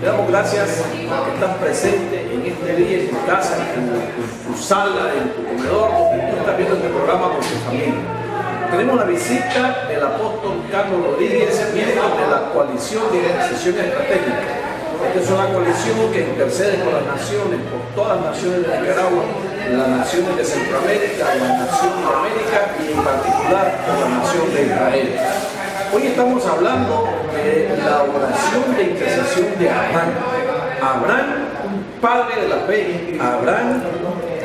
Te damos gracias porque estás presente en este día, en tu casa, en tu sala, en tu comedor, donde tú estás viendo este programa con tu familia. Tenemos la visita del apóstol Carlos Rodríguez, miembro de la coalición de intercesión estratégica. Esta es una coalición que intercede por las naciones, por todas las naciones de Nicaragua, las naciones de Centroamérica, la nación de América y en particular por la nación de Israel. Hoy estamos hablando de la oración de intercesión de Abraham. Abraham, un padre de la fe. Abraham,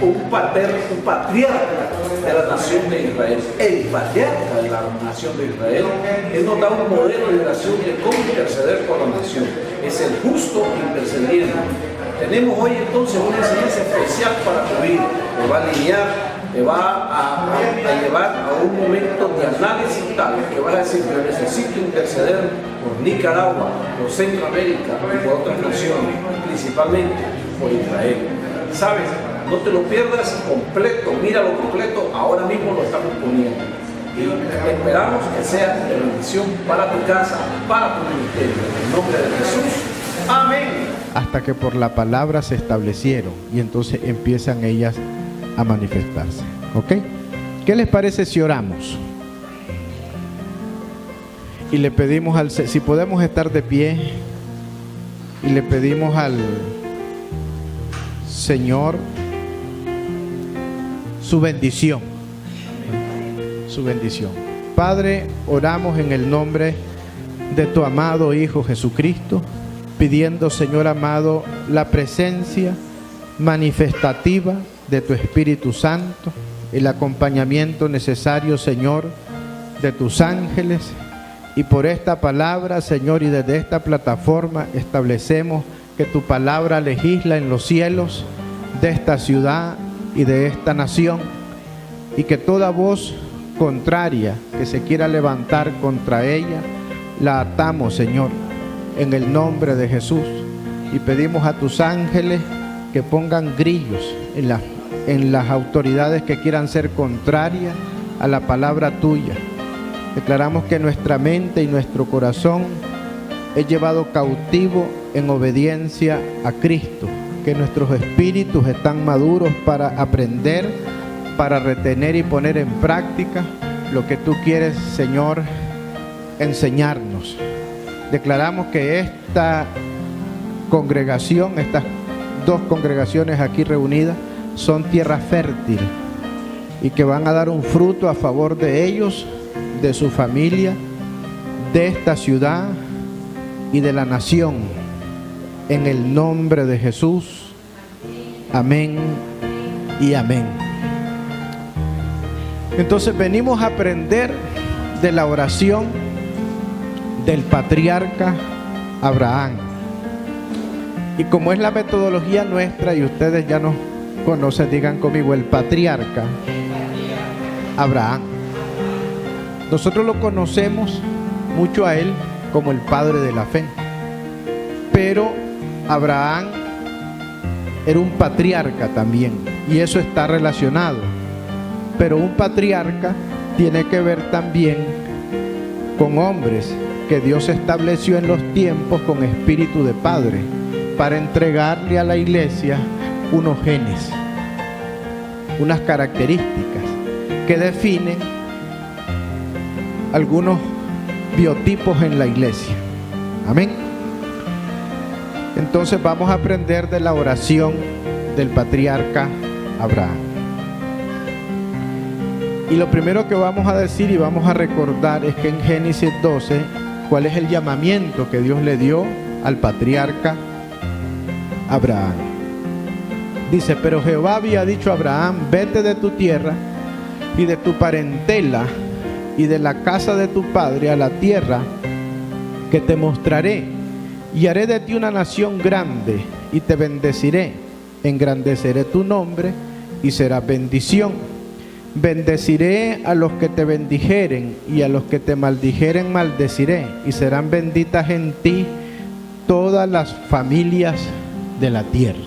un patriarca de la nación de Israel. El patriarca de la nación de Israel. Él nos da un modelo de oración de cómo interceder por la nación. Es el justo intercediendo. Tenemos hoy entonces una enseñanza especial para tu vida. Te va a alinear, te va a llevar a un momento de análisis tal que vas a decir: yo necesito interceder por Nicaragua, por Centroamérica y por otras naciones, principalmente por Israel. ¿Sabes? No te lo pierdas completo, míralo completo, ahora mismo lo estamos poniendo. Y esperamos que sea de bendición para tu casa, para tu ministerio. En el nombre de Jesús. Amén. Hasta que por la palabra se establecieron y entonces empiezan ellas a manifestarse. ¿Ok? ¿Qué les parece si oramos? Y le pedimos si podemos estar de pie, y le pedimos al Señor su bendición. Su bendición. Padre, oramos en el nombre de tu amado Hijo Jesucristo, pidiendo, Señor amado, la presencia manifestativa de tu Espíritu Santo, el acompañamiento necesario, Señor, de tus ángeles. Y por esta palabra, Señor, y desde esta plataforma establecemos que tu palabra legisla en los cielos de esta ciudad y de esta nación, y que toda voz contraria que se quiera levantar contra ella, la atamos, Señor, en el nombre de Jesús. Y pedimos a tus ángeles que pongan grillos en las autoridades que quieran ser contrarias a la palabra tuya. Declaramos que nuestra mente y nuestro corazón es llevado cautivo en obediencia a Cristo, que nuestros espíritus están maduros para aprender, para retener y poner en práctica lo que tú quieres, Señor, enseñarnos. Declaramos que esta congregación, estas dos congregaciones aquí reunidas, son tierra fértil y que van a dar un fruto a favor de ellos, de su familia, de esta ciudad y de la nación, en el nombre de Jesús. Amén y amén. Entonces venimos a aprender de la oración del patriarca Abraham. Y como es la metodología nuestra y ustedes ya nos conocen, digan conmigo: el patriarca Abraham. Nosotros lo conocemos mucho a él como el padre de la fe, pero Abraham era un patriarca también, y eso está relacionado. Pero un patriarca tiene que ver también con hombres que Dios estableció en los tiempos con espíritu de padre, para entregarle a la iglesia unos genes, unas características que definen algunos biotipos en la iglesia. Amén. Entonces vamos a aprender de la oración del patriarca Abraham. Y lo primero que vamos a decir y vamos a recordar es que en Génesis 12, ¿cuál es el llamamiento que Dios le dio al patriarca Abraham? Dice: pero Jehová había dicho a Abraham: vete de tu tierra y de tu parentela y de la casa de tu padre a la tierra que te mostraré, y haré de ti una nación grande, y te bendeciré, engrandeceré tu nombre y será bendición. Bendeciré a los que te bendijeren, y a los que te maldijeren maldeciré, y serán benditas en ti todas las familias de la tierra.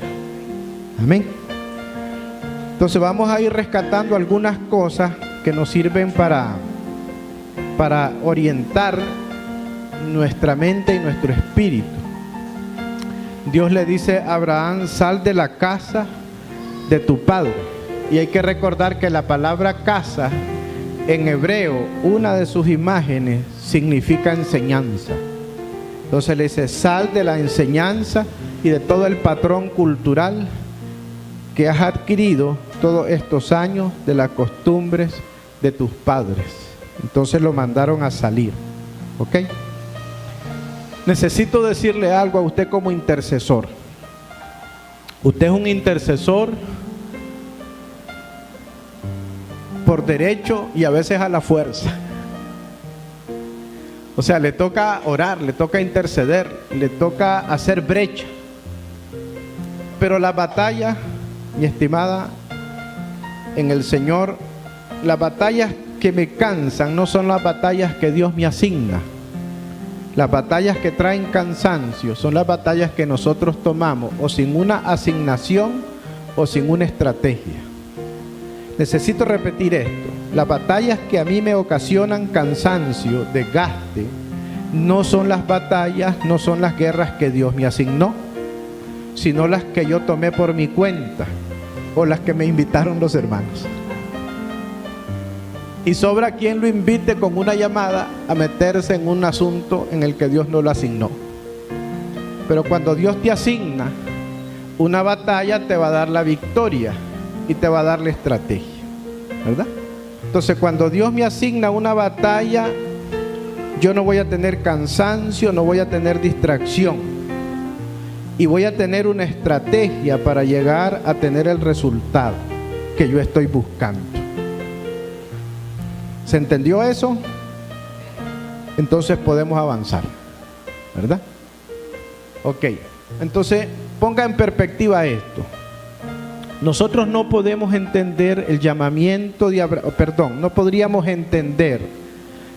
Amén. Entonces vamos a ir rescatando algunas cosas que nos sirven para orientar nuestra mente y nuestro espíritu. Dios le dice a Abraham: sal de la casa de tu padre. Y hay que recordar que la palabra casa en hebreo, una de sus imágenes significa enseñanza. Entonces le dice: sal de la enseñanza y de todo el patrón cultural que has adquirido todos estos años, de las costumbres de tus padres. Entonces lo mandaron a salir. ¿Ok? Necesito decirle algo a usted como intercesor. Usted es un intercesor por derecho y a veces a la fuerza. O sea, le toca orar, le toca interceder, le toca hacer brecha. Pero la batalla, mi estimada, en el Señor, las batallas que me cansan no son las batallas que Dios me asigna. Las batallas que traen cansancio son las batallas que nosotros tomamos o sin una asignación o sin una estrategia. Necesito repetir esto: las batallas que a mí me ocasionan cansancio, desgaste, no son las batallas, no son las guerras que Dios me asignó, sino las que yo tomé por mi cuenta o las que me invitaron los hermanos. Y sobra quien lo invite con una llamada a meterse en un asunto en el que Dios no lo asignó. Pero cuando Dios te asigna una batalla, te va a dar la victoria y te va a dar la estrategia, ¿verdad? Entonces, cuando Dios me asigna una batalla, yo no voy a tener cansancio, no voy a tener distracción, y voy a tener una estrategia para llegar a tener el resultado que yo estoy buscando. ¿Se entendió eso? Entonces podemos avanzar, ¿verdad? Ok, entonces ponga en perspectiva esto. Nosotros no podemos entender el llamamiento de Abraham, no podríamos entender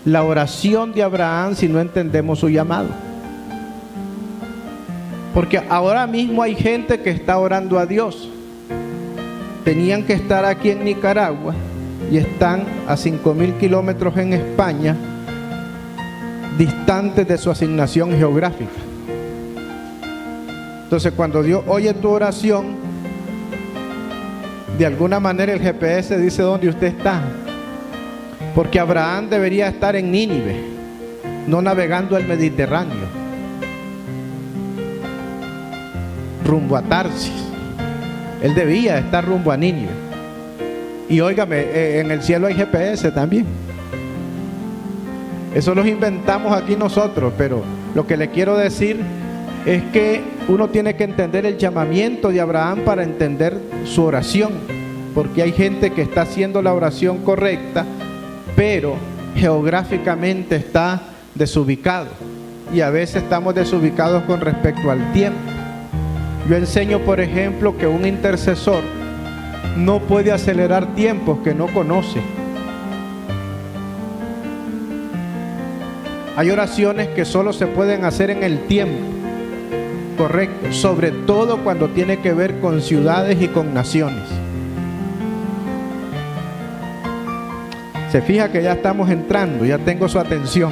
la oración de Abraham si no entendemos su llamado. Porque ahora mismo hay gente que está orando a Dios. Tenían que estar aquí en Nicaragua y están a 5.000 kilómetros en España, distantes de su asignación geográfica. Entonces, cuando Dios oye tu oración, de alguna manera el GPS dice dónde usted está. Porque Abraham debería estar en Nínive, no navegando el Mediterráneo, rumbo a Tarsis. Él debía estar rumbo a Nínive. Y óigame, en el cielo hay GPS también. Eso los inventamos aquí nosotros, pero lo que le quiero decir es que uno tiene que entender el llamamiento de Abraham para entender su oración, porque hay gente que está haciendo la oración correcta, pero geográficamente está desubicado, y a veces estamos desubicados con respecto al tiempo. Yo enseño, por ejemplo, que un intercesor no puede acelerar tiempos que no conoce. Hay oraciones que solo se pueden hacer en el tiempo correcto, sobre todo cuando tiene que ver con ciudades y con naciones. Se fija que ya estamos entrando, ya tengo su atención.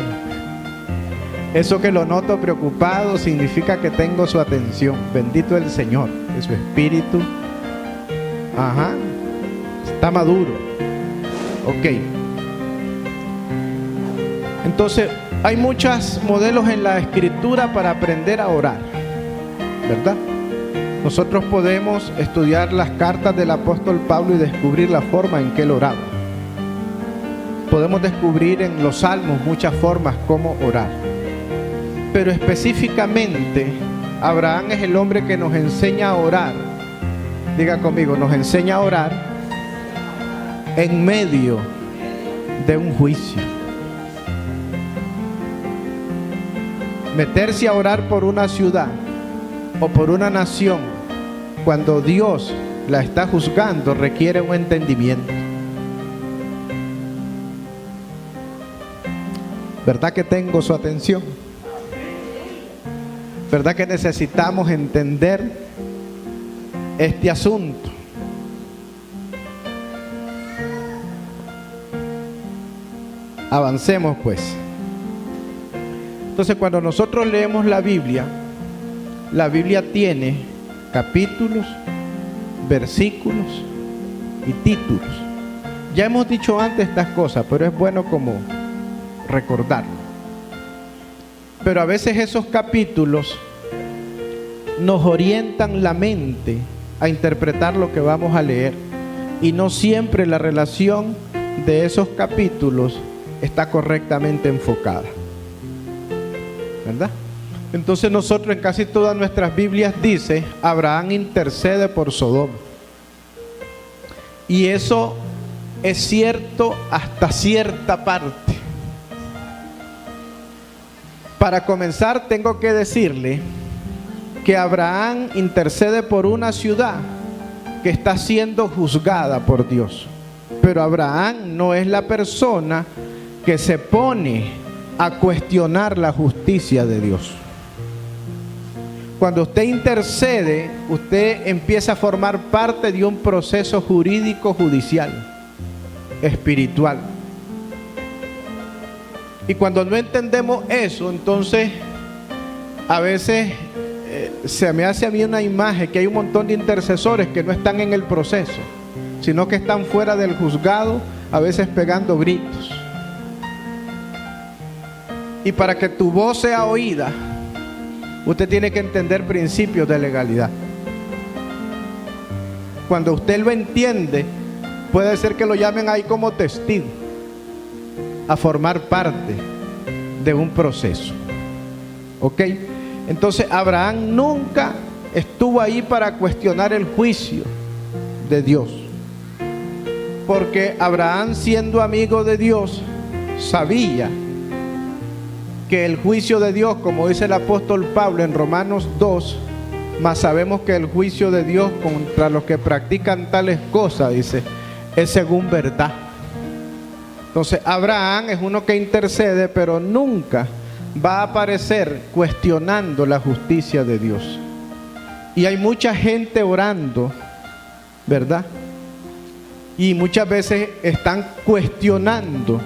Eso que lo noto preocupado significa que tengo su atención. Bendito el Señor, de su espíritu. Ajá, está maduro. Ok. Entonces, hay muchos modelos en la Escritura para aprender a orar, ¿verdad? Nosotros podemos estudiar las cartas del apóstol Pablo y descubrir la forma en que él oraba. Podemos descubrir en los salmos muchas formas como orar. Pero específicamente, Abraham es el hombre que nos enseña a orar. Diga conmigo, nos enseña a orar en medio de un juicio. Meterse a orar por una ciudad o por una nación cuando Dios la está juzgando requiere un entendimiento. ¿Verdad que tengo su atención? ¿Verdad que necesitamos entender este asunto? Avancemos pues. Entonces, cuando nosotros leemos la Biblia, la Biblia tiene capítulos, versículos y títulos. Ya hemos dicho antes estas cosas, pero es bueno como recordarlo. Pero a veces esos capítulos nos orientan la mente a interpretar lo que vamos a leer, y no siempre la relación de esos capítulos está correctamente enfocada, ¿verdad? Entonces nosotros en casi todas nuestras Biblias dice: Abraham intercede por Sodoma. Y eso es cierto hasta cierta parte. Para comenzar, tengo que decirle que Abraham intercede por una ciudad que está siendo juzgada por Dios. Pero Abraham no es la persona que se pone a cuestionar la justicia de Dios. Cuando usted intercede, usted empieza a formar parte de un proceso jurídico judicial, espiritual. Y cuando no entendemos eso, entonces a veces se me hace a mí una imagen que hay un montón de intercesores que no están en el proceso, sino que están fuera del juzgado, a veces pegando gritos. Y para que tu voz sea oída, usted tiene que entender principios de legalidad. Cuando usted lo entiende, puede ser que lo llamen ahí como testigo a formar parte de un proceso. ¿Ok? Entonces Abraham nunca estuvo ahí para cuestionar el juicio de Dios, porque Abraham, siendo amigo de Dios, sabía que el juicio de Dios, como dice el apóstol Pablo en Romanos 2, mas sabemos que el juicio de Dios contra los que practican tales cosas, dice, es según verdad. Entonces Abraham es uno que intercede, pero nunca va a aparecer cuestionando la justicia de Dios. Y hay mucha gente orando, ¿verdad? Y muchas veces están cuestionando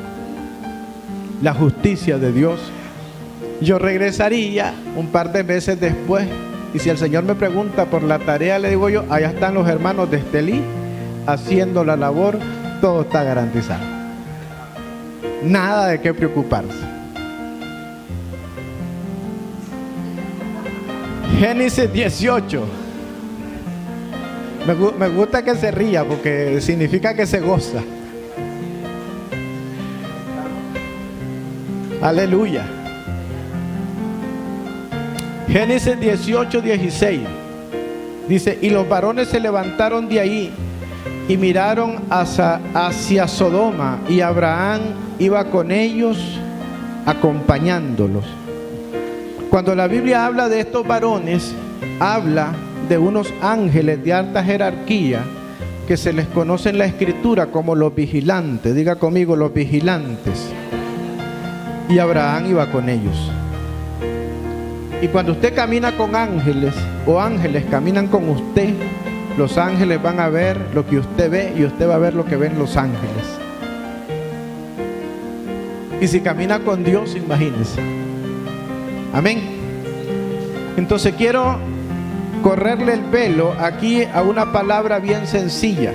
la justicia de Dios. Yo regresaría un par de meses después, y si el Señor me pregunta por la tarea, le digo yo: allá están los hermanos de Estelí haciendo la labor, todo está garantizado, nada de qué preocuparse. Génesis 18. Me gusta que se ría porque significa que se goza. Aleluya. Génesis 18, 16. Dice: y los varones se levantaron de ahí y miraron hacia Sodoma, y Abraham iba con ellos acompañándolos. Cuando la Biblia habla de estos varones, habla de unos ángeles de alta jerarquía que se les conoce en la Escritura como los vigilantes. Diga conmigo: los vigilantes. Y Abraham iba con ellos. Y cuando usted camina con ángeles, o ángeles caminan con usted, los ángeles van a ver lo que usted ve, y usted va a ver lo que ven los ángeles. Y si camina con Dios, imagínese. Amén. Entonces quiero correrle el velo aquí a una palabra bien sencilla,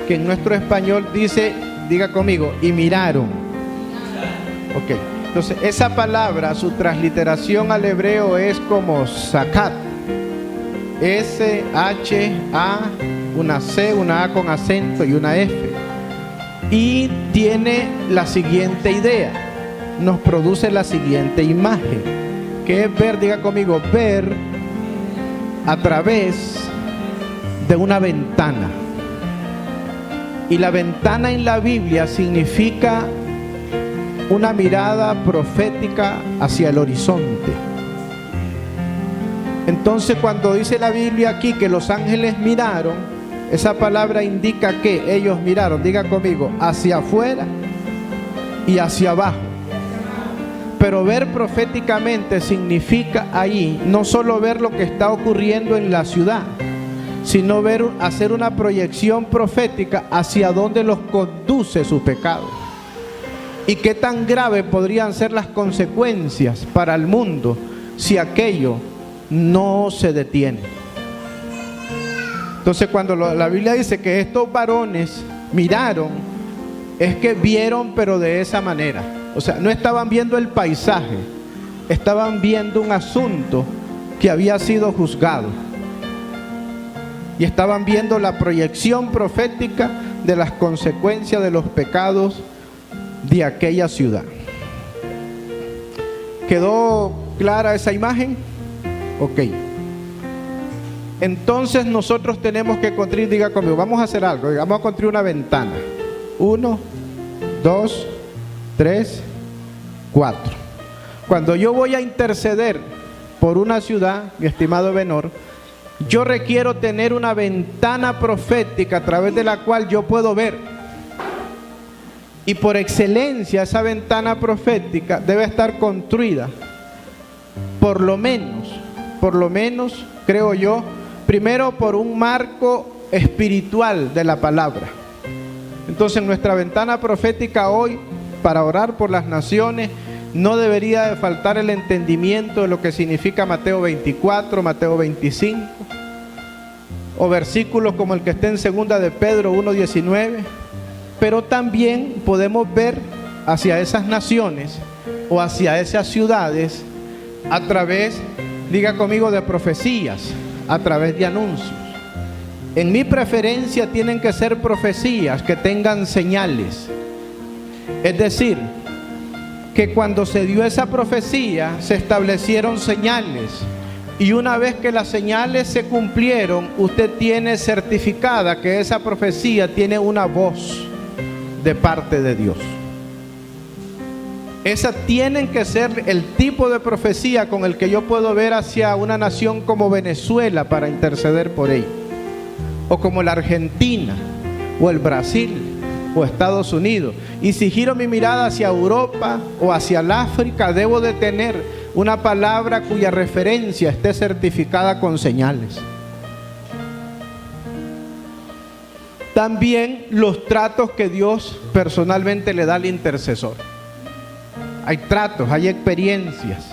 que en nuestro español dice, diga conmigo, y miraron. Ok. Entonces esa palabra, su transliteración al hebreo es como sacat. S-H-A, una C, una A con acento y una F. Y tiene la siguiente idea, nos produce la siguiente imagen, que es ver, diga conmigo, ver a través de una ventana. Y la ventana en la Biblia significa una mirada profética hacia el horizonte. Entonces, cuando dice la Biblia aquí que los ángeles miraron, esa palabra indica que ellos miraron, diga conmigo, hacia afuera y hacia abajo. Pero ver proféticamente significa ahí no solo ver lo que está ocurriendo en la ciudad, sino hacer una proyección profética hacia donde los conduce su pecado. Y qué tan graves podrían ser las consecuencias para el mundo si aquello no se detiene. Entonces cuando la Biblia dice que estos varones miraron, es que vieron pero de esa manera. O sea, no estaban viendo el paisaje, estaban viendo un asunto que había sido juzgado. Y estaban viendo la proyección profética de las consecuencias de los pecados de aquella ciudad. ¿Quedó clara esa imagen? Ok. Entonces nosotros tenemos que construir, diga conmigo, vamos a hacer algo, vamos a construir una ventana. 1, 2, 3, 4. Cuando yo voy a interceder por una ciudad, mi estimado Benor, yo requiero tener una ventana profética a través de la cual yo puedo ver. Y por excelencia esa ventana profética debe estar construida, por lo menos, creo yo, primero por un marco espiritual de la palabra. Entonces nuestra ventana profética hoy, para orar por las naciones, no debería de faltar el entendimiento de lo que significa Mateo 24, Mateo 25, o versículos como el que está en 2 de Pedro 1:19, pero también podemos ver hacia esas naciones o hacia esas ciudades a través, diga conmigo, de profecías, a través de anuncios. En mi preferencia tienen que ser profecías que tengan señales. Es decir, que cuando se dio esa profecía se establecieron señales, y una vez que las señales se cumplieron, usted tiene certificada que esa profecía tiene una voz de parte de Dios. Esas tienen que ser el tipo de profecía con el que yo puedo ver hacia una nación como Venezuela para interceder por ella, o como la Argentina, o el Brasil, o Estados Unidos. Y si giro mi mirada hacia Europa o hacia el África, debo de tener una palabra cuya referencia esté certificada con señales. También los tratos que Dios personalmente le da al intercesor. Hay tratos, hay experiencias.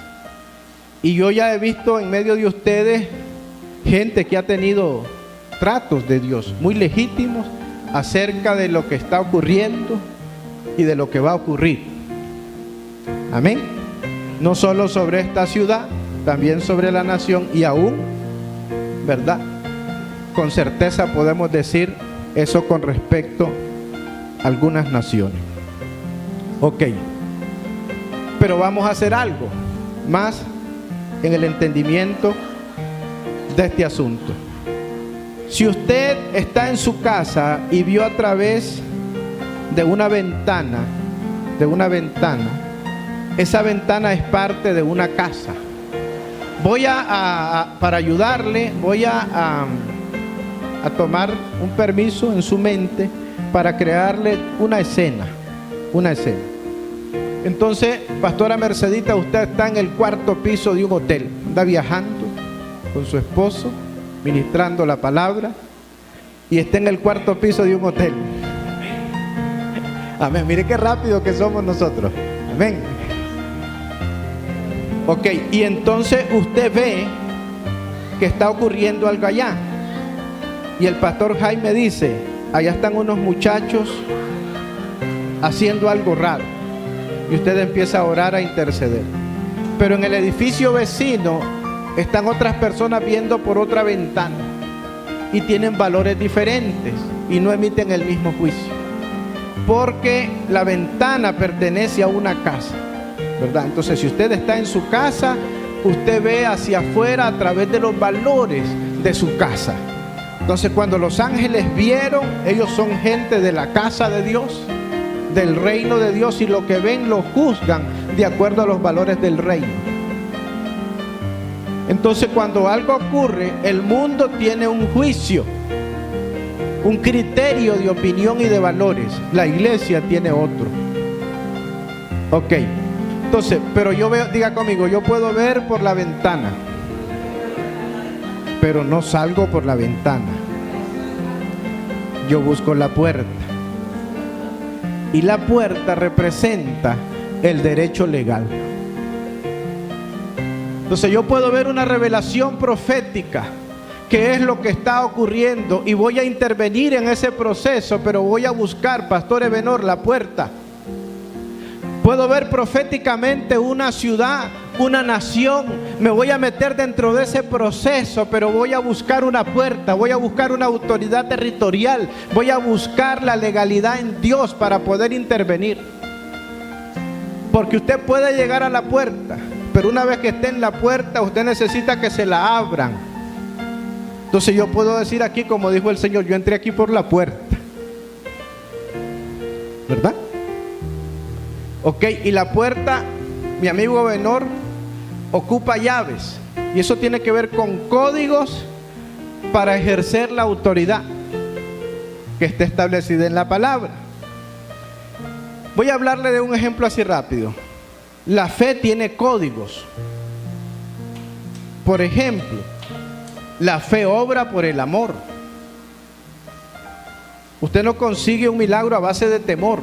Y yo ya he visto en medio de ustedes gente que ha tenido tratos de Dios muy legítimos acerca de lo que está ocurriendo y de lo que va a ocurrir. Amén. No solo sobre esta ciudad, también sobre la nación, y aún, ¿verdad? Con certeza podemos decir eso con respecto a algunas naciones. Ok. Pero vamos a hacer algo más en el entendimiento de este asunto. Si usted está en su casa y vio a través de una ventana, esa ventana es parte de una casa. Para ayudarle, voy a tomar un permiso en su mente para crearle una escena. Entonces, pastora Mercedita, usted está en el 4º piso de un hotel, anda viajando con su esposo, ministrando la palabra, y está en el 4º piso de un hotel. Amén. Mire qué rápido que somos nosotros. Amén. Ok, y entonces usted ve que está ocurriendo algo allá, y el pastor Jaime dice: allá están unos muchachos haciendo algo raro. Y usted empieza a orar, a interceder. Pero en el edificio vecino están otras personas viendo por otra ventana y tienen valores diferentes y no emiten el mismo juicio, porque la ventana pertenece a una casa, ¿verdad? Entonces, si usted está en su casa, usted ve hacia afuera a través de los valores de su casa. Entonces, cuando los ángeles vieron, ellos son gente de la casa de Dios, del reino de Dios, y lo que ven lo juzgan de acuerdo a los valores del reino. Entonces, cuando algo ocurre, el mundo tiene un juicio, un criterio de opinión y de valores. La iglesia tiene otro. Ok. Entonces, pero yo veo, diga conmigo, yo puedo ver por la ventana, pero no salgo por la ventana. Yo busco la puerta. Y la puerta representa el derecho legal. Entonces yo puedo ver una revelación profética, qué es lo que está ocurriendo, y voy a intervenir en ese proceso, pero voy a buscar, Pastor Ebenor, la puerta. Puedo ver proféticamente una ciudad, una nación, me voy a meter dentro de ese proceso, pero voy a buscar una puerta, voy a buscar una autoridad territorial, voy a buscar la legalidad en Dios para poder intervenir. Porque usted puede llegar a la puerta, pero una vez que esté en la puerta, usted necesita que se la abran. Entonces yo puedo decir aquí, como dijo el Señor, yo entré aquí por la puerta, ¿verdad? Ok, y la puerta, mi amigo Benor, ocupa llaves, y eso tiene que ver con códigos para ejercer la autoridad que está establecida en la palabra. Voy a hablarle de un ejemplo así rápido. La fe tiene códigos. Por ejemplo, la fe obra por el amor. Usted no consigue un milagro a base de temor,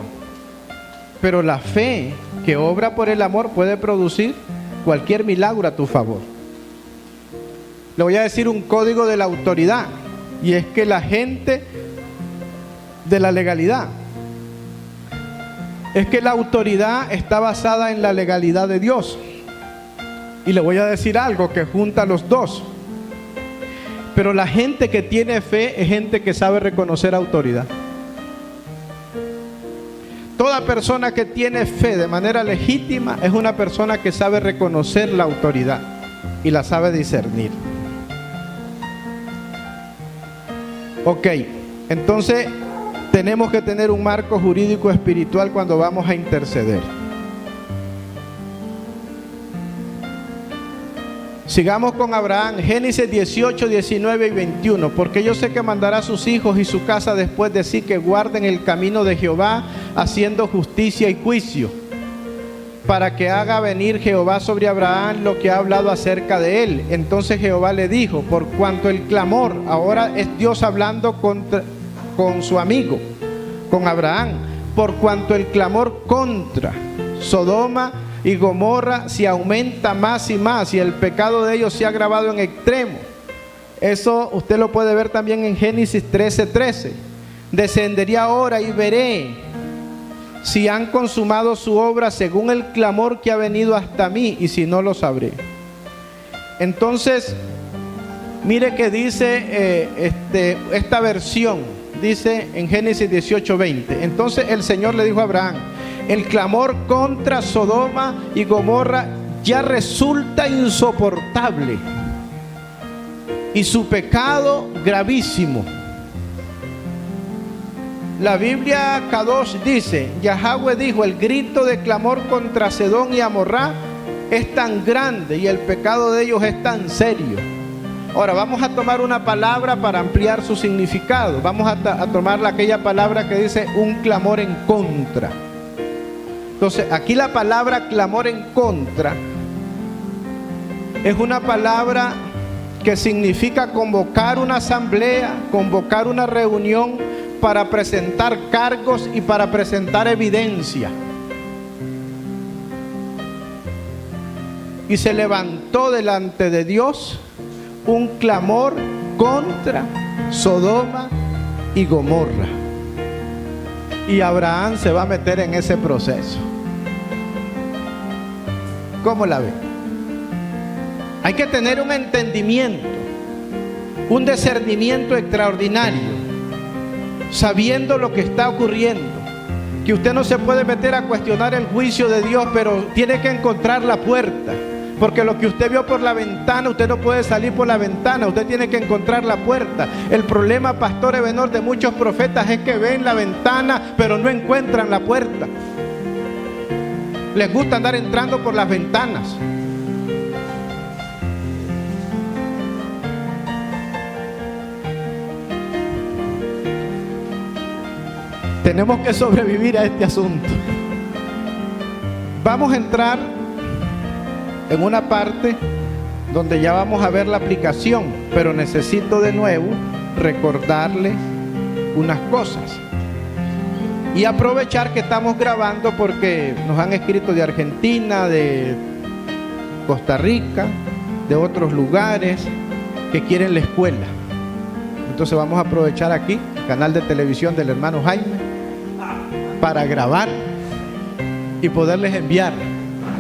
pero la fe que obra por el amor puede producir cualquier milagro a tu favor. Le voy a decir un código de la autoridad, y es que la gente de la legalidad, es que la autoridad está basada en la legalidad de Dios. Y le voy a decir algo que junta los dos. Pero la gente que tiene fe es gente que sabe reconocer autoridad. Toda persona que tiene fe de manera legítima es una persona que sabe reconocer la autoridad y la sabe discernir. Ok, entonces tenemos que tener un marco jurídico espiritual cuando vamos a interceder. Sigamos con Abraham, Génesis 18, 19 y 21. Porque yo sé que mandará a sus hijos y su casa después de sí, que guarden el camino de Jehová, haciendo justicia y juicio, para que haga venir Jehová sobre Abraham lo que ha hablado acerca de él. Entonces Jehová le dijo, por cuanto el clamor, ahora es Dios hablando con su amigo, con Abraham, por cuanto el clamor contra Sodoma y Gomorra se aumenta más y más, y el pecado de ellos se ha agravado en extremo. Eso usted lo puede ver también en Génesis 13:13. Descenderé ahora y veré si han consumado su obra según el clamor que ha venido hasta mí, y si no, lo sabré. Entonces, mire que dice esta versión, dice en Génesis 18:20. Entonces el Señor le dijo a Abraham, el clamor contra Sodoma y Gomorra ya resulta insoportable, y su pecado gravísimo. La Biblia Kadosh dice, Yahweh dijo, el grito de clamor contra Sedón y Amorrá es tan grande y el pecado de ellos es tan serio. Ahora vamos a tomar una palabra para ampliar su significado. Vamos a tomar aquella palabra que dice un clamor en contra. Entonces aquí la palabra clamor en contra es una palabra que significa convocar una asamblea, convocar una reunión para presentar cargos y para presentar evidencia. Y se levantó delante de Dios un clamor contra Sodoma y Gomorra. Y Abraham se va a meter en ese proceso. ¿Cómo la ve? Hay que tener un entendimiento, un discernimiento extraordinario, sabiendo lo que está ocurriendo. Que usted no se puede meter a cuestionar el juicio de Dios, pero tiene que encontrar la puerta. Porque lo que usted vio por la ventana, usted no puede salir por la ventana, usted tiene que encontrar la puerta. El problema, Pastor Ebenor, de muchos profetas es que ven la ventana, pero no encuentran la puerta. Les gusta andar entrando por las ventanas. Tenemos que sobrevivir a este asunto. Vamos a entrar en una parte donde ya vamos a ver la aplicación, pero necesito de nuevo recordarles unas cosas y aprovechar que estamos grabando, porque nos han escrito de Argentina, de Costa Rica, de otros lugares que quieren la escuela. Entonces vamos a aprovechar aquí el canal de televisión del hermano Jaime para grabar y poderles enviar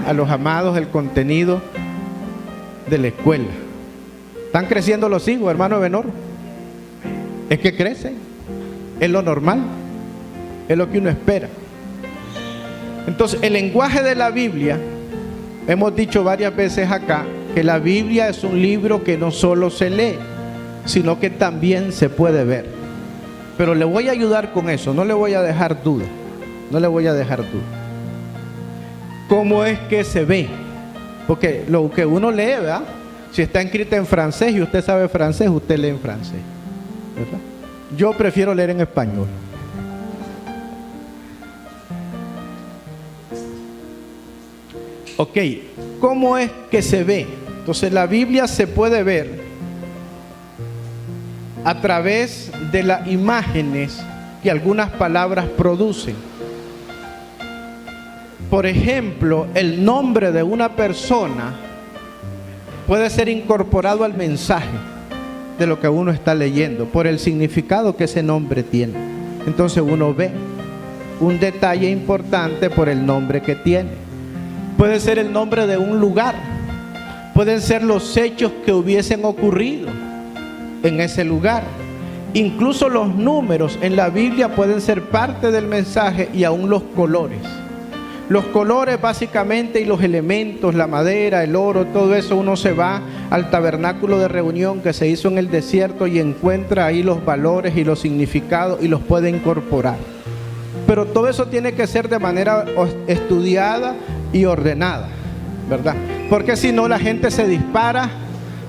a los amados el contenido de la escuela. ¿Están creciendo los hijos, hermano Benor? Es que crecen, es lo normal, es lo que uno espera. Entonces, el lenguaje de la Biblia, hemos dicho varias veces acá, que la Biblia es un libro que no solo se lee, sino que también se puede ver. Pero le voy a ayudar con eso, no le voy a dejar duda, no le voy a dejar duda. ¿Cómo es que se ve? Porque lo que uno lee, ¿verdad? Si está escrito en francés y usted sabe francés, usted lee en francés, ¿verdad? Yo prefiero leer en español. Ok, ¿cómo es que se ve? Entonces la Biblia se puede ver a través de las imágenes que algunas palabras producen. Por ejemplo, el nombre de una persona puede ser incorporado al mensaje de lo que uno está leyendo por el significado que ese nombre tiene. Entonces uno ve un detalle importante por el nombre que tiene. Puede ser el nombre de un lugar, pueden ser los hechos que hubiesen ocurrido en ese lugar. Incluso los números en la Biblia pueden ser parte del mensaje, y aún los colores. Los colores básicamente, y los elementos, la madera, el oro, todo eso, uno se va al tabernáculo de reunión que se hizo en el desierto y encuentra ahí los valores y los significados y los puede incorporar. Pero todo eso tiene que ser de manera estudiada y ordenada, ¿verdad? Porque si no, la gente se dispara,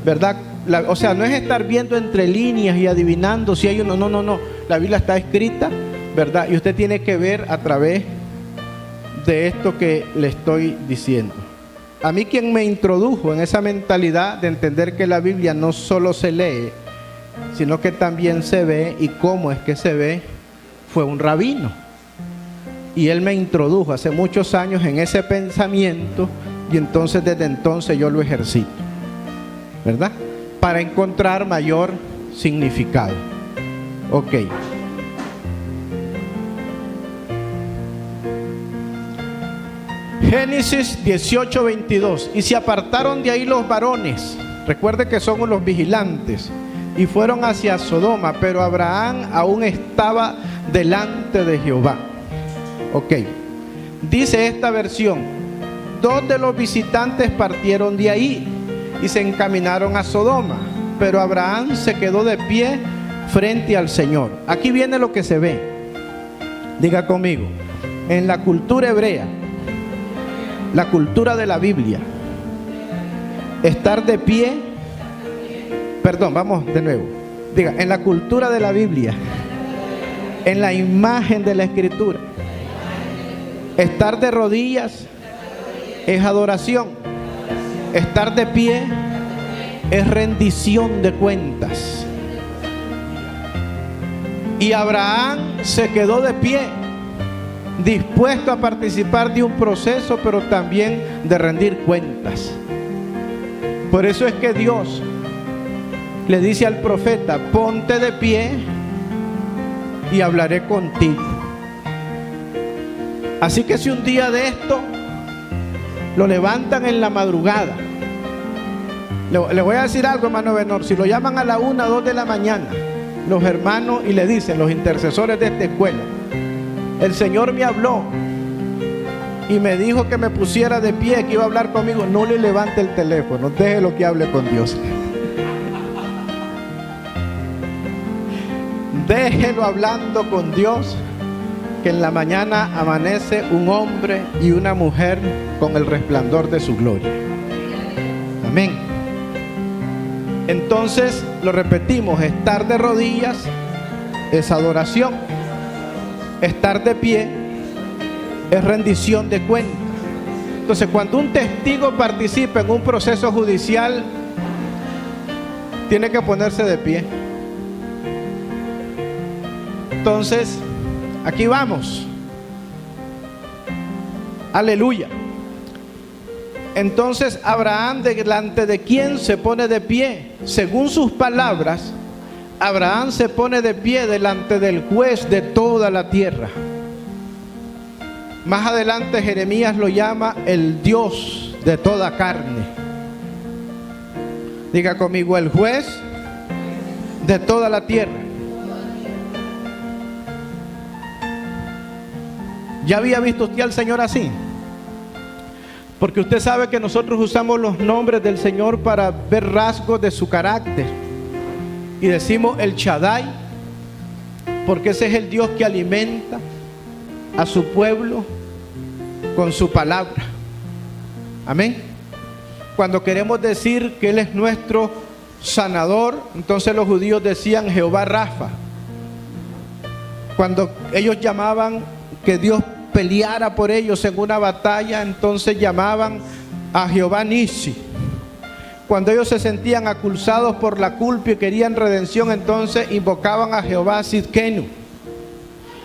¿verdad? O sea, no es estar viendo entre líneas y adivinando si hay uno. No. La Biblia está escrita, ¿verdad? Y usted tiene que ver a través de esto que le estoy diciendo. A mí, quien me introdujo en esa mentalidad de entender que la Biblia no solo se lee, sino que también se ve, y cómo es que se ve, fue un rabino. Y él me introdujo hace muchos años en ese pensamiento, y entonces desde entonces yo lo ejercito, ¿verdad? Para encontrar mayor significado. Ok. Génesis 18:22. Y se apartaron de ahí los varones, recuerde que somos los vigilantes, y fueron hacia Sodoma, pero Abraham aún estaba delante de Jehová. Ok, dice esta versión: 2 de los visitantes partieron de ahí y se encaminaron a Sodoma, pero Abraham se quedó de pie frente al Señor. Aquí viene lo que se ve. Diga conmigo: en la cultura hebrea, la cultura de la Biblia, estar de pie, perdón, vamos de nuevo. Diga: en la cultura de la Biblia, en la imagen de la Escritura, estar de rodillas es adoración. Estar de pie es rendición de cuentas. Y Abraham se quedó de pie, dispuesto a participar de un proceso, pero también de rendir cuentas. Por eso es que Dios le dice al profeta: ponte de pie y hablaré contigo. Así que si un día de esto lo levantan en la madrugada, le voy a decir algo, hermano Benor: si lo llaman a la 1 o 2 de la mañana los hermanos y le dicen, los intercesores de esta escuela: el Señor me habló y me dijo que me pusiera de pie, que iba a hablar conmigo, no le levante el teléfono, déjelo que hable con Dios. Déjelo hablando con Dios, que en la mañana amanece un hombre y una mujer con el resplandor de su gloria. Amén. Entonces, lo repetimos: estar de rodillas es adoración. Estar de pie es rendición de cuentas. Entonces, cuando un testigo participa en un proceso judicial, tiene que ponerse de pie. Entonces, aquí vamos. Aleluya. Entonces Abraham, delante de quién se pone de pie, según sus palabras, Abraham se pone de pie delante del juez de toda la tierra. Más adelante Jeremías lo llama el Dios de toda carne. Diga conmigo, el juez de toda la tierra. ¿Ya había visto usted al Señor así? Porque usted sabe que nosotros usamos los nombres del Señor para ver rasgos de su carácter. Y decimos el Shaddai, porque ese es el Dios que alimenta a su pueblo con su palabra. Amén. Cuando queremos decir que Él es nuestro sanador, entonces los judíos decían Jehová Rafa. Cuando ellos llamaban que Dios peleara por ellos en una batalla, entonces llamaban a Jehová Nisi. Cuando ellos se sentían acusados por la culpa y querían redención, entonces invocaban a Jehová Sidkenu.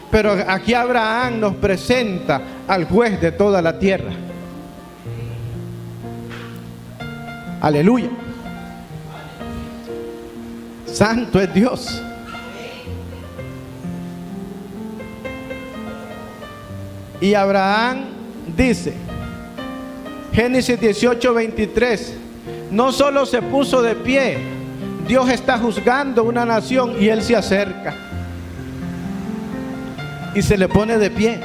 Pero aquí Abraham nos presenta al juez de toda la tierra. Aleluya. Santo es Dios. Y Abraham dice, Génesis 18:23, no solo se puso de pie, Dios está juzgando una nación y Él se acerca y se le pone de pie.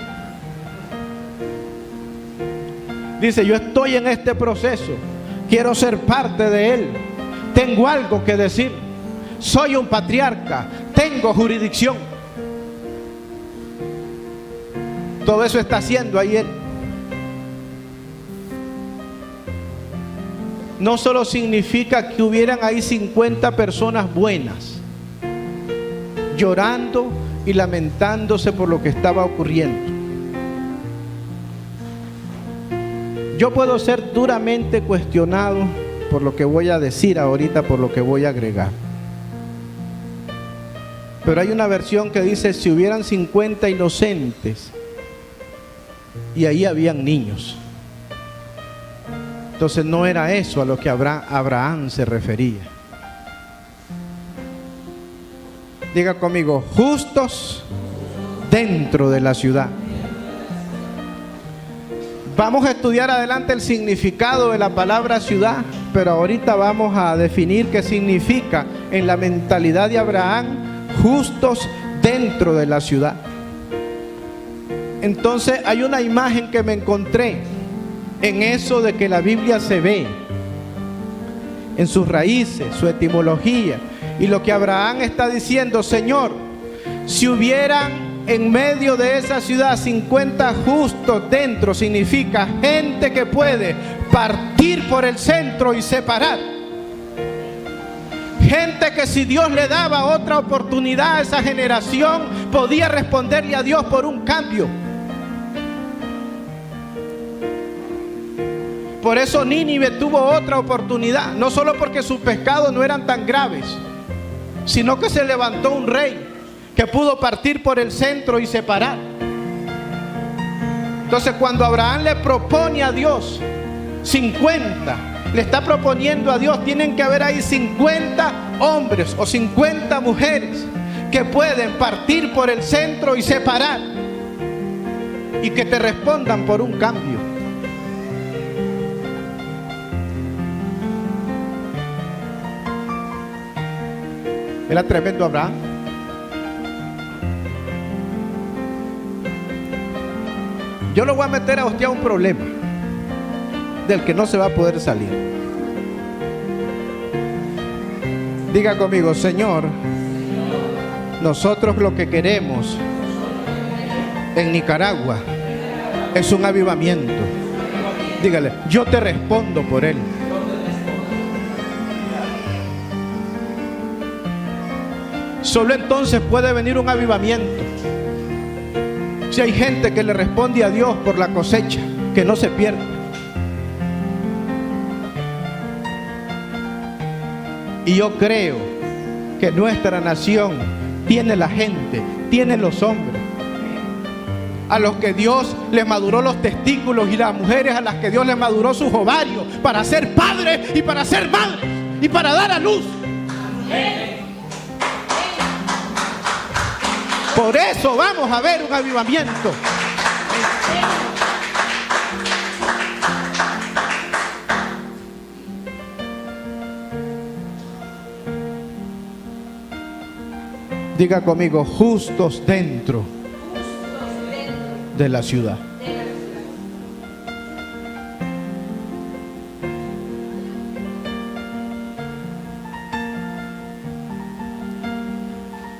Dice, yo estoy en este proceso, quiero ser parte de Él, tengo algo que decir, soy un patriarca, tengo jurisdicción. Todo eso está haciendo ahí Él. No solo significa que hubieran ahí 50 personas buenas, llorando y lamentándose por lo que estaba ocurriendo. Yo puedo ser duramente cuestionado por lo que voy a decir ahorita, por lo que voy a agregar. Pero hay una versión que dice, si hubieran 50 inocentes, y ahí habían niños. Entonces no era eso a lo que Abraham se refería. Diga conmigo, justos dentro de la ciudad. Vamos a estudiar adelante el significado de la palabra ciudad, pero ahorita vamos a definir qué significa en la mentalidad de Abraham, justos dentro de la ciudad. Entonces hay una imagen que me encontré en eso de que la Biblia se ve en sus raíces, su etimología, y lo que Abraham está diciendo, Señor, si hubieran en medio de esa ciudad 50 justos dentro, significa gente que puede partir por el centro y separar. Gente que si Dios le daba otra oportunidad a esa generación, podía responderle a Dios por un cambio. Por eso Nínive tuvo otra oportunidad, no solo porque sus pecados no eran tan graves, sino que se levantó un rey que pudo partir por el centro y separar. Entonces cuando Abraham le propone a Dios 50, le está proponiendo a Dios, tienen que haber ahí 50 hombres o 50 mujeres que pueden partir por el centro y separar y que te respondan por un cambio. Era tremendo Abraham. Yo lo voy a meter a usted a un problema del que no se va a poder salir. Diga conmigo, Señor, nosotros lo que queremos en Nicaragua es un avivamiento. Dígale, yo te respondo por él. Solo entonces puede venir un avivamiento si hay gente que le responde a Dios por la cosecha, que no se pierda. Y yo creo que nuestra nación tiene la gente, tiene los hombres a los que Dios les maduró los testículos y las mujeres a las que Dios les maduró sus ovarios para ser padres y para ser madres y para dar a luz. Por eso vamos a ver un avivamiento. Diga conmigo, justos dentro de la ciudad.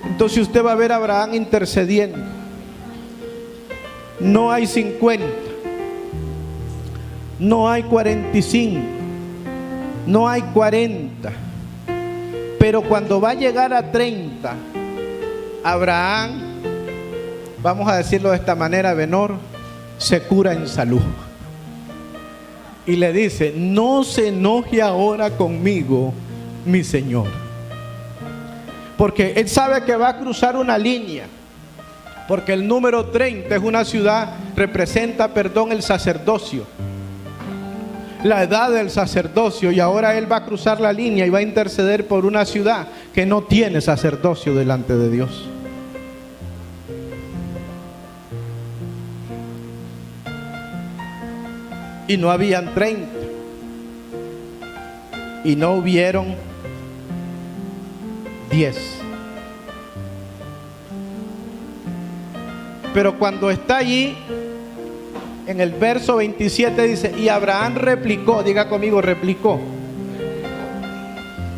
Entonces usted va a ver a Abraham intercediendo. No hay 50, no hay 45, no hay 40, pero cuando va a llegar a 30, Abraham, vamos a decirlo de esta manera, Benor, se cura en salud. Y le dice, no se enoje ahora conmigo, mi Señor. Porque él sabe que va a cruzar una línea. Porque el número 30 es una ciudad, representa, el sacerdocio. La edad del sacerdocio. Y ahora él va a cruzar la línea y va a interceder por una ciudad que no tiene sacerdocio delante de Dios. Y no habían 30. Y no hubieron 10. Pero cuando está allí, en el verso 27 dice, y Abraham replicó, diga conmigo, replicó.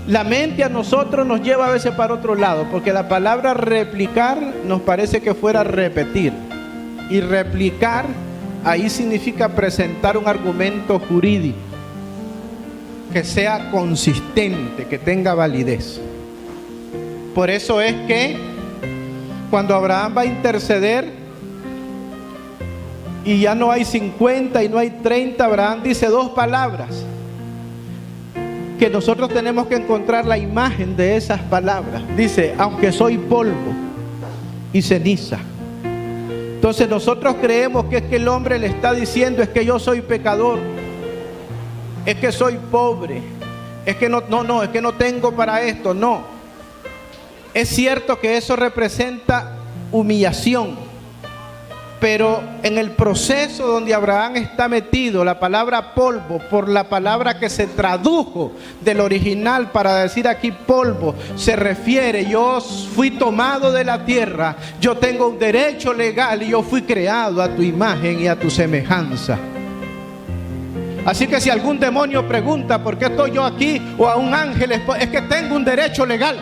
La mente a nosotros nos lleva a veces para otro lado, porque la palabra replicar nos parece que fuera repetir. Y replicar ahí significa presentar un argumento jurídico que sea consistente, que tenga validez. Por eso es que cuando Abraham va a interceder y ya no hay 50 y no hay 30, Abraham dice dos palabras que nosotros tenemos que encontrar la imagen de esas palabras. Dice, aunque soy polvo y ceniza. Entonces nosotros creemos que es que el hombre le está diciendo, es que yo soy pecador, es que soy pobre, es que es que no tengo para esto. No, es cierto que eso representa humillación, pero en el proceso donde Abraham está metido, la palabra polvo, por la palabra que se tradujo del original para decir aquí polvo, se refiere, yo fui tomado de la tierra, yo tengo un derecho legal y yo fui creado a tu imagen y a tu semejanza. Así que si algún demonio pregunta por qué estoy yo aquí, o a un ángel, es que tengo un derecho legal.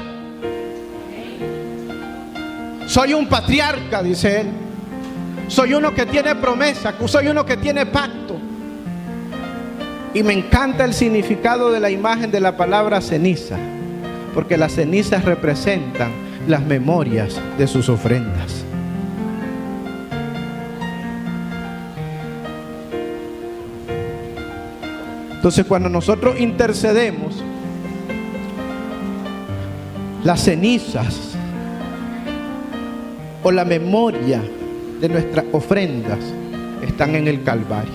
Soy un patriarca, dice él. Soy uno que tiene promesa, soy uno que tiene pacto. Y me encanta el significado de la imagen de la palabra ceniza, porque las cenizas representan las memorias de sus ofrendas. Entonces, cuando nosotros intercedemos, las cenizas o la memoria de nuestras ofrendas están en el Calvario,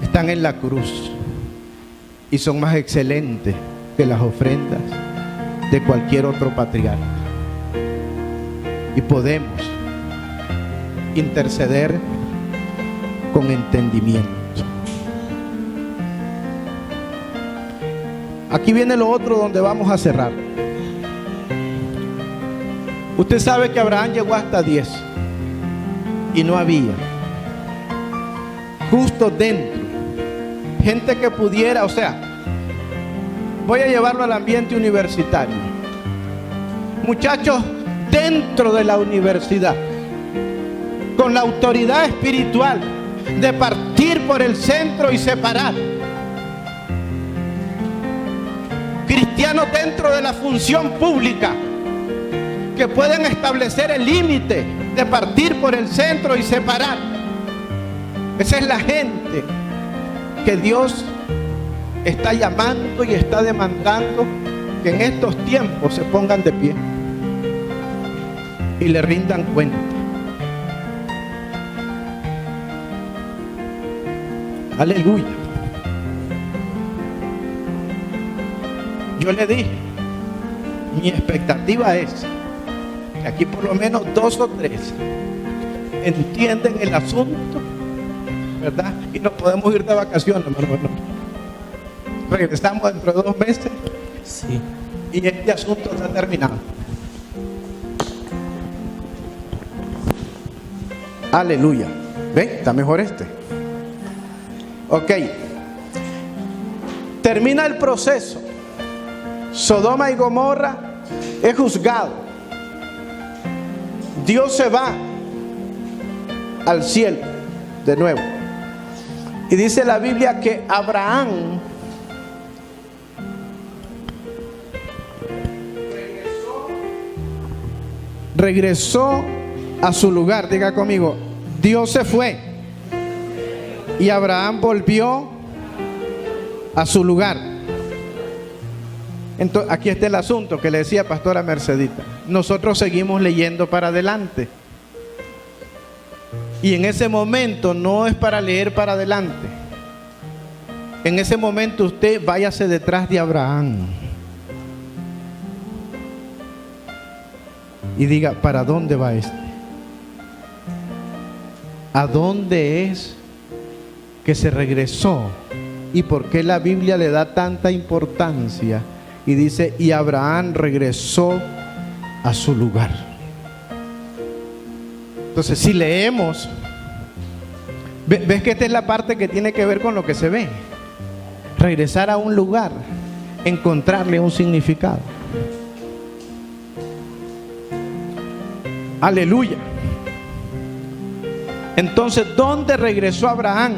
están en la cruz y son más excelentes que las ofrendas de cualquier otro patriarca. Y podemos interceder con entendimiento. Aquí viene lo otro donde vamos a cerrar. Usted sabe que Abraham llegó hasta 10 y no había. Justo dentro, gente que pudiera, o sea, voy a llevarlo al ambiente universitario. Muchachos dentro de la universidad, con la autoridad espiritual de partir por el centro y separar. Cristianos dentro de la función pública, que pueden establecer el límite de partir por el centro y separar. Esa es la gente que Dios está llamando y está demandando que en estos tiempos se pongan de pie. y le rindan cuenta. Aleluya. Yo le dije, mi expectativa es que aquí por lo menos 2 o 3 entienden el asunto, ¿verdad? Y nos podemos ir de vacaciones, hermano. Regresamos dentro de 2 meses. Sí. Y este asunto está terminado. Aleluya. ¿Ven? Está mejor este. Ok. Termina el proceso. Sodoma y Gomorra es juzgado. Dios se va al cielo de nuevo. Y dice la Biblia que Abraham regresó a su lugar. Diga conmigo, Dios se fue y Abraham volvió a su lugar. Entonces, aquí está el asunto que le decía pastora Mercedita. Nosotros seguimos leyendo para adelante. Y en ese momento no es para leer para adelante. En ese momento usted váyase detrás de Abraham y diga, ¿para dónde va este? ¿A dónde es que se regresó? ¿Y por qué la Biblia le da tanta importancia? Y dice, y Abraham regresó a su lugar. Entonces, si leemos, ves que esta es la parte que tiene que ver con lo que se ve. Regresar a un lugar, encontrarle un significado. Aleluya. Entonces, ¿dónde regresó Abraham?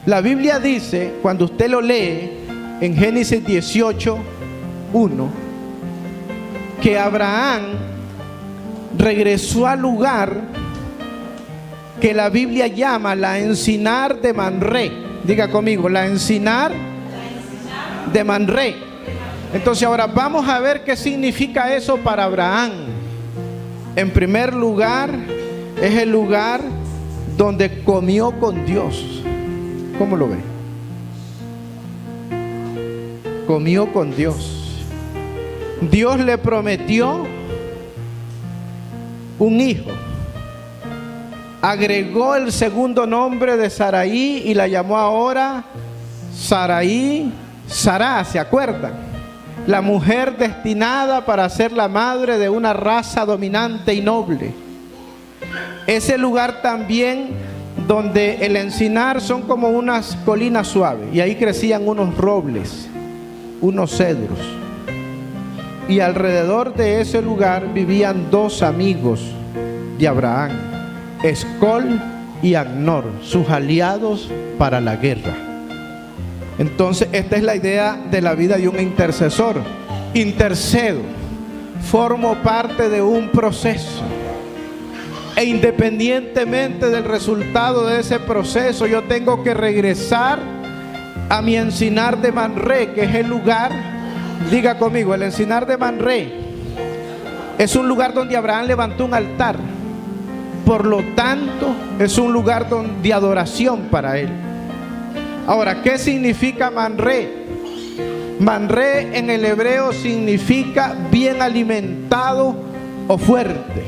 La Biblia dice, cuando usted lo lee en Génesis 18:1, que Abraham regresó al lugar que la Biblia llama la encinar de Mamré. Diga conmigo, la encinar de Mamré. Entonces ahora vamos a ver qué significa eso para Abraham. En primer lugar, es el lugar donde comió con Dios. ¿Cómo lo ve? Comió con Dios. Dios le prometió un hijo. Agregó el segundo nombre de Saraí y la llamó ahora Saraí, Sará, ¿se acuerdan? La mujer destinada para ser la madre de una raza dominante y noble. Ese lugar también donde el encinar son como unas colinas suaves y ahí crecían unos robles, unos cedros. Y alrededor de ese lugar vivían 2 amigos de Abraham, Escol y Agnor, sus aliados para la guerra. Entonces esta es la idea de la vida de un intercesor. Intercedo, formo parte de un proceso, e independientemente del resultado de ese proceso, yo tengo que regresar a mi encinar de Mamré, que es el lugar, diga conmigo, el encinar de Mamré es un lugar donde Abraham levantó un altar. Por lo tanto, es un lugar de adoración para él. Ahora, ¿qué significa Mamré? Mamré en el hebreo significa bien alimentado o fuerte.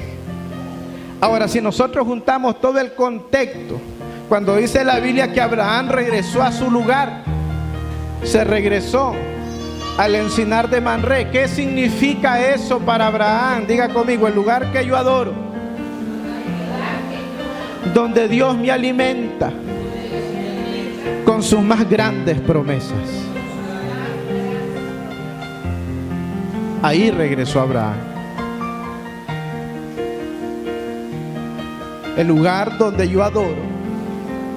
Ahora, si nosotros juntamos todo el contexto, cuando dice la Biblia que Abraham regresó a su lugar, se regresó al encinar de Mamré. ¿Qué significa eso para Abraham? Diga conmigo, el lugar que yo adoro, donde Dios me alimenta con sus más grandes promesas. Ahí regresó Abraham. El lugar donde yo adoro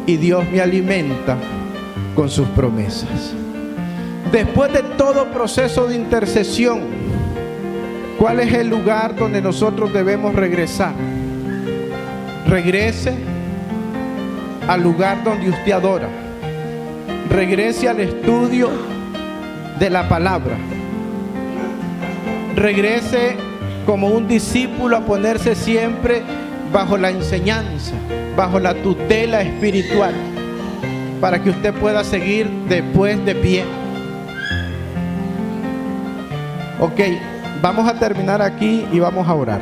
y Dios me alimenta con sus promesas. Después de todo proceso de intercesión, ¿cuál es el lugar donde nosotros debemos regresar? Regrese al lugar donde usted adora. Regrese al estudio de la palabra. Regrese como un discípulo a ponerse siempre bajo la enseñanza, bajo la tutela espiritual, para que usted pueda seguir después de pie. Ok, vamos a terminar aquí y vamos a orar.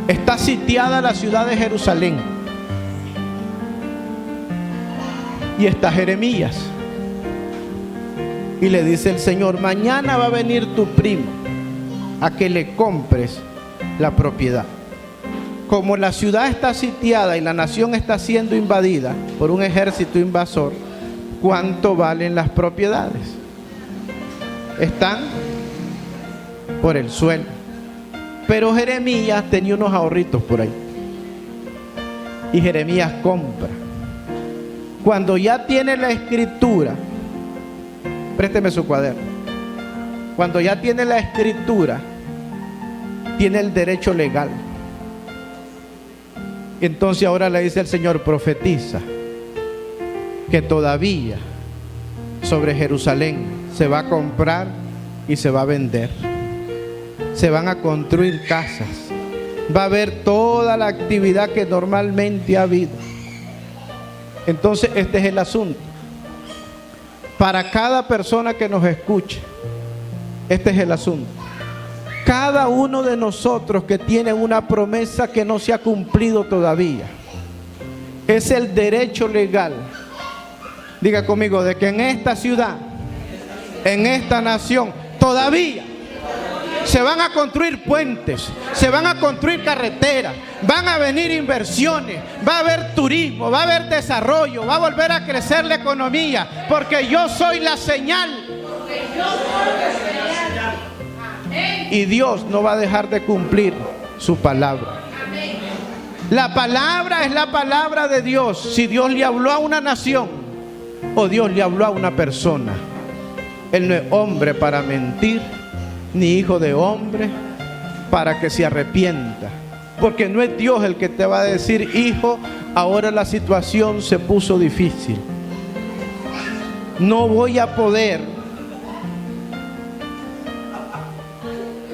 Está sitiada la ciudad de Jerusalén y está Jeremías. Y le dice el Señor: mañana va a venir tu primo a que le compres la propiedad. Como la ciudad está sitiada y la nación está siendo invadida por un ejército invasor, ¿cuánto valen las propiedades? Están por el suelo. Pero Jeremías tenía unos ahorritos por ahí. Y Jeremías compra. Cuando ya tiene la escritura, présteme su cuaderno. Cuando ya tiene la escritura, tiene el derecho legal. Entonces ahora le dice el Señor: profetiza que todavía sobre Jerusalén se va a comprar y se va a vender. Se van a construir casas. Va a haber toda la actividad que normalmente ha habido. Entonces este es el asunto. Para cada persona que nos escuche, este es el asunto. Cada uno de nosotros que tiene una promesa que no se ha cumplido todavía, es el derecho legal, diga conmigo, de que en esta ciudad, en esta nación, todavía se van a construir puentes, se van a construir carreteras, van a venir inversiones, va a haber turismo, va a haber desarrollo, va a volver a crecer la economía, porque yo soy la señal. Y Dios no va a dejar de cumplir su palabra. La palabra es la palabra de Dios. Si Dios le habló a una nación o Dios le habló a una persona, Él no es hombre para mentir, ni hijo de hombre para que se arrepienta. Porque no es Dios el que te va a decir: hijo, ahora la situación se puso difícil, no voy a poder.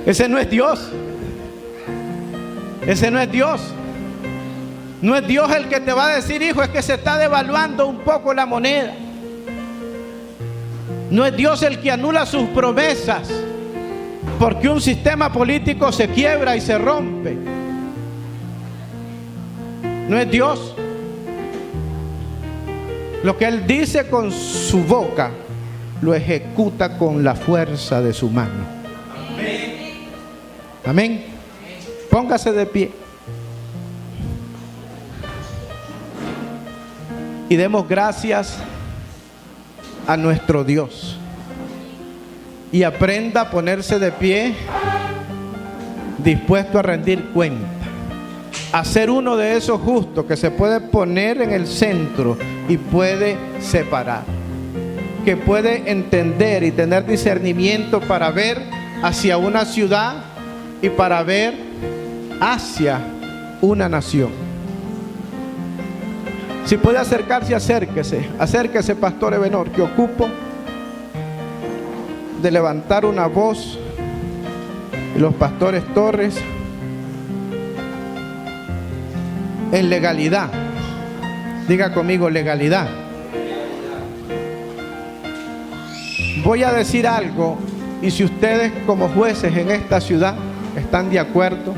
Ese no es Dios. Ese no es Dios. No es Dios el que te va a decir: hijo, es que se está devaluando un poco la moneda. No es Dios el que anula sus promesas porque un sistema político se quiebra y se rompe. No es Dios. Lo que Él dice con su boca, lo ejecuta con la fuerza de su mano. Amén. Póngase de pie y demos gracias a nuestro Dios. Y aprenda a ponerse de pie, dispuesto a rendir cuenta, a ser uno de esos justos que se puede poner en el centro y puede separar, que puede entender y tener discernimiento para ver hacia una ciudad y para ver hacia una nación. Si puede acercarse, acérquese, Pastor Ebenor, que ocupo de levantar una voz, y los pastores Torres, en legalidad. Diga conmigo: legalidad. Voy a decir algo, y si ustedes como jueces en esta ciudad están de acuerdo,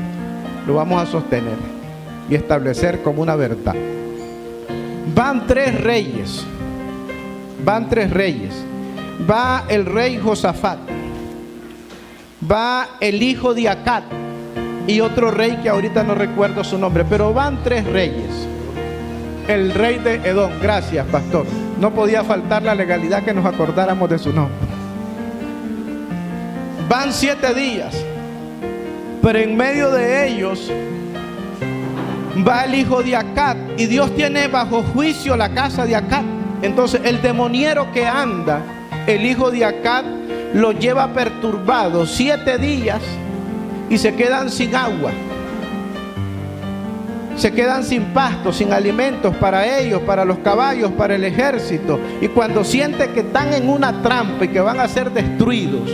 lo vamos a sostener y establecer como una verdad. Van tres reyes. Va el rey Josafat, va el hijo de Acat y otro rey que ahorita no recuerdo su nombre, pero van tres reyes. El rey de Edom, gracias pastor, no podía faltar la legalidad que nos acordáramos de su nombre. Van 7 días, pero en medio de ellos va el hijo de Acat y Dios tiene bajo juicio la casa de Acat. Entonces el demoniero que anda, el hijo de Acat, lo lleva perturbado 7 días y se quedan sin agua, se quedan sin pasto, sin alimentos para ellos, para los caballos, para el ejército. Y cuando sienten que están en una trampa y que van a ser destruidos,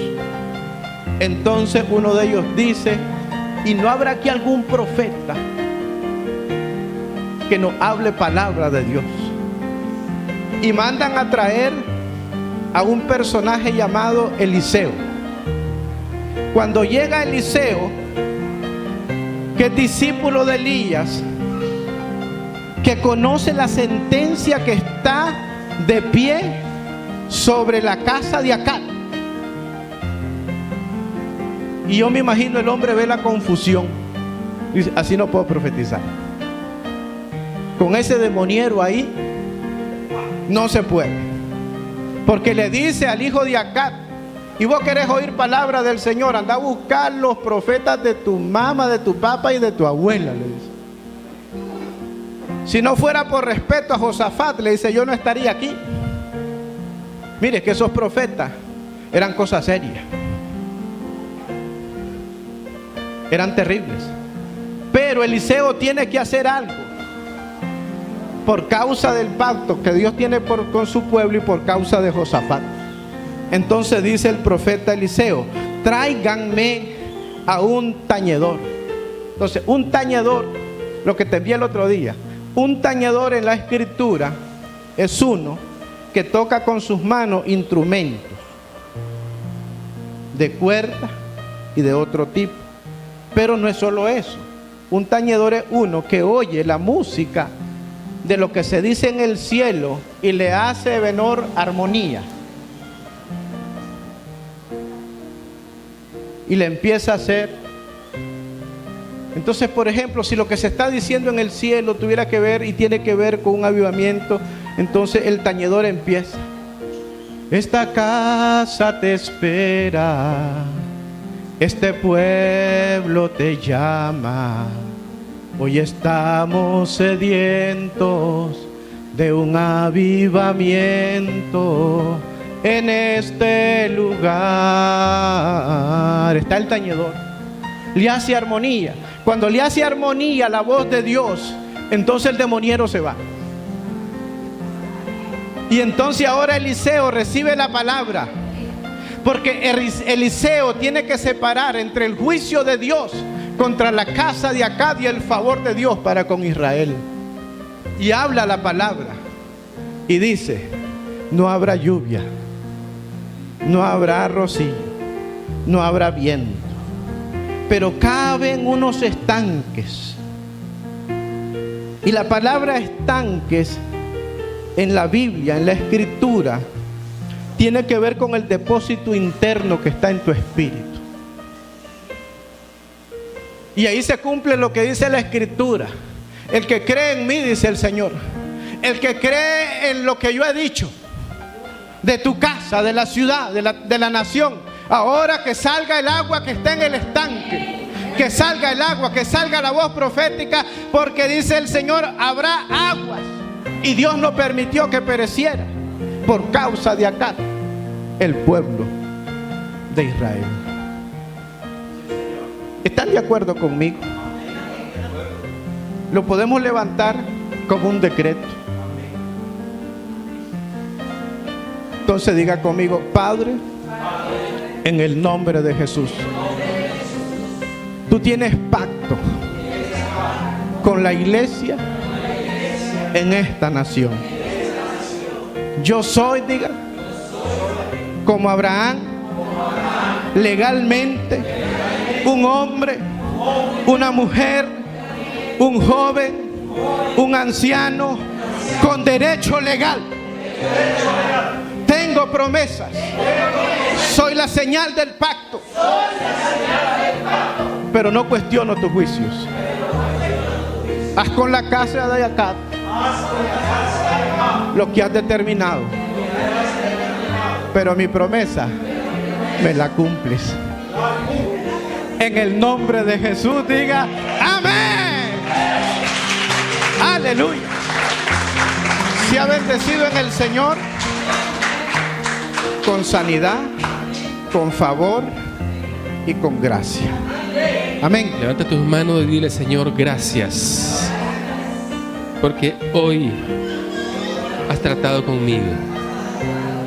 Entonces uno de ellos dice: ¿y no habrá aquí algún profeta que nos hable palabra de Dios? Y mandan a traer a un personaje llamado Eliseo. Cuando llega Eliseo, que es discípulo de Elías, que conoce la sentencia que está de pie sobre la casa de Acab, y yo me imagino el hombre ve la confusión, dice: así no puedo profetizar, con ese demoniero ahí no se puede, porque le dice al hijo de Acab: y vos querés oír palabra del Señor, anda a buscar los profetas de tu mamá, de tu papá y de tu abuela, le dice. Si no fuera por respeto a Josafat, le dice, yo no estaría aquí. Mire que esos profetas eran cosas serias, eran terribles. Pero Eliseo tiene que hacer algo por causa del pacto que Dios tiene con su pueblo y por causa de Josafat. Entonces dice el profeta Eliseo: tráiganme a un tañedor. Entonces, un tañedor, lo que te vi el otro día, un tañedor en la escritura es uno que toca con sus manos instrumentos de cuerda y de otro tipo. Pero no es solo eso. Un tañedor es uno que oye la música de lo que se dice en el cielo y le hace venir armonía. Y le empieza a hacer. Entonces, por ejemplo, si lo que se está diciendo en el cielo tuviera que ver y tiene que ver con un avivamiento, entonces el tañedor empieza: esta casa te espera, este pueblo te llama, hoy estamos sedientos de un avivamiento en este lugar. Está el tañedor, le hace armonía. Cuando le hace armonía la voz de Dios, entonces el demoniero se va. Y entonces ahora Eliseo recibe la palabra, porque Eliseo tiene que separar entre el juicio de Dios contra la casa de Acab y el favor de Dios para con Israel. Y habla la palabra y dice: no habrá lluvia, no habrá rocío, no habrá viento, pero caben unos estanques. Y la palabra estanques en la Biblia, en la Escritura, tiene que ver con el depósito interno que está en tu espíritu. Y ahí se cumple lo que dice la Escritura: el que cree en mí, dice el Señor, el que cree en lo que yo he dicho de tu casa, de la ciudad, de la nación, ahora que salga el agua que está en el estanque, que salga el agua, que salga la voz profética, porque dice el Señor: habrá aguas. Y Dios no permitió que pereciera por causa de Acab el pueblo de Israel. ¿Están de acuerdo conmigo? Lo podemos levantar como un decreto. Entonces diga conmigo: Padre, en el nombre de Jesús, tú tienes pacto con la iglesia en esta nación. Yo soy, diga, como Abraham, legalmente, un hombre, una mujer, un joven, un anciano con derecho legal. Tengo promesas. Soy la señal del pacto. Pero no cuestiono tus juicios. Haz con la casa de Acab lo que has determinado. Pero mi promesa me la cumples. En el nombre de Jesús, diga amén. Aleluya. Se ha bendecido en el Señor con sanidad, con favor y con gracia. Amén. Levanta tus manos y dile: Señor, gracias, porque hoy has tratado conmigo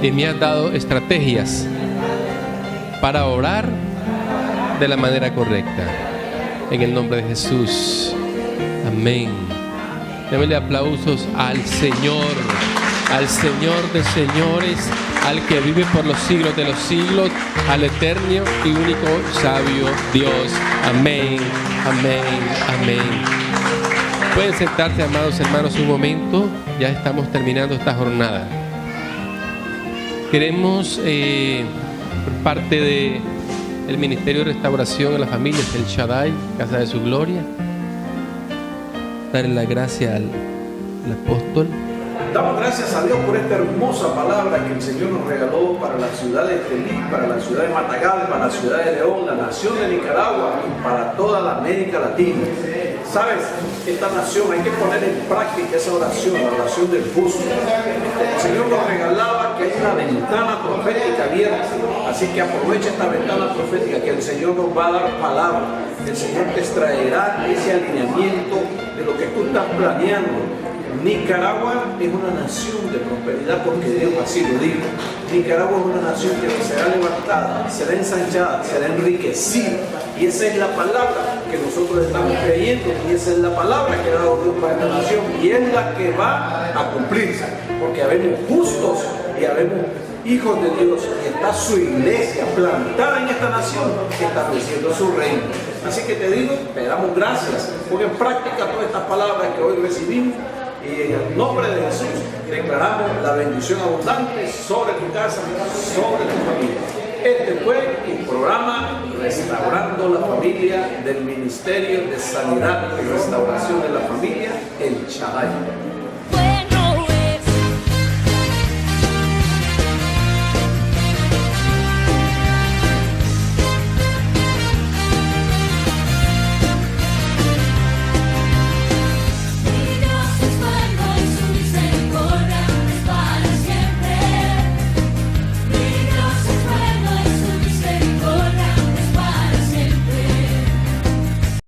y me has dado estrategias para orar de la manera correcta. En el nombre de Jesús. Amén. Démosle aplausos al Señor de señores, al que vive por los siglos de los siglos, al eterno y único sabio Dios. Amén, amén, amén. Pueden sentarse, amados hermanos, un momento. Ya estamos terminando esta jornada. Queremos, por parte del Ministerio de Restauración a las Familias, el Shaddai, Casa de su Gloria, darle la gracia al apóstol. Damos gracias a Dios por esta hermosa palabra que el Señor nos regaló para la ciudad de Estelí, para la ciudad de Matagal, para la ciudad de León, la nación de Nicaragua y para toda la América Latina. ¿Sabes? Esta nación hay que poner en práctica esa oración, la oración del justo. El Señor nos regalaba que hay una ventana profética abierta, así que aprovecha esta ventana profética que el Señor nos va a dar palabra. El Señor te extraerá ese alineamiento de lo que tú estás planeando. Nicaragua es una nación de prosperidad porque Dios así lo dijo. Nicaragua es una nación que será levantada, será ensanchada, será enriquecida. Y esa es la palabra que nosotros estamos creyendo y esa es la palabra que ha dado Dios para esta nación y es la que va a cumplirse. Porque habemos justos y habemos hijos de Dios y está su iglesia plantada en esta nación estableciendo su reino. Así que te digo, te damos gracias porque en práctica todas estas palabras que hoy recibimos. Y en el nombre de Jesús declaramos la bendición abundante sobre tu casa, sobre tu familia. Este fue el programa Restaurando la Familia del Ministerio de Sanidad y Restauración de la Familia, el Shaddai.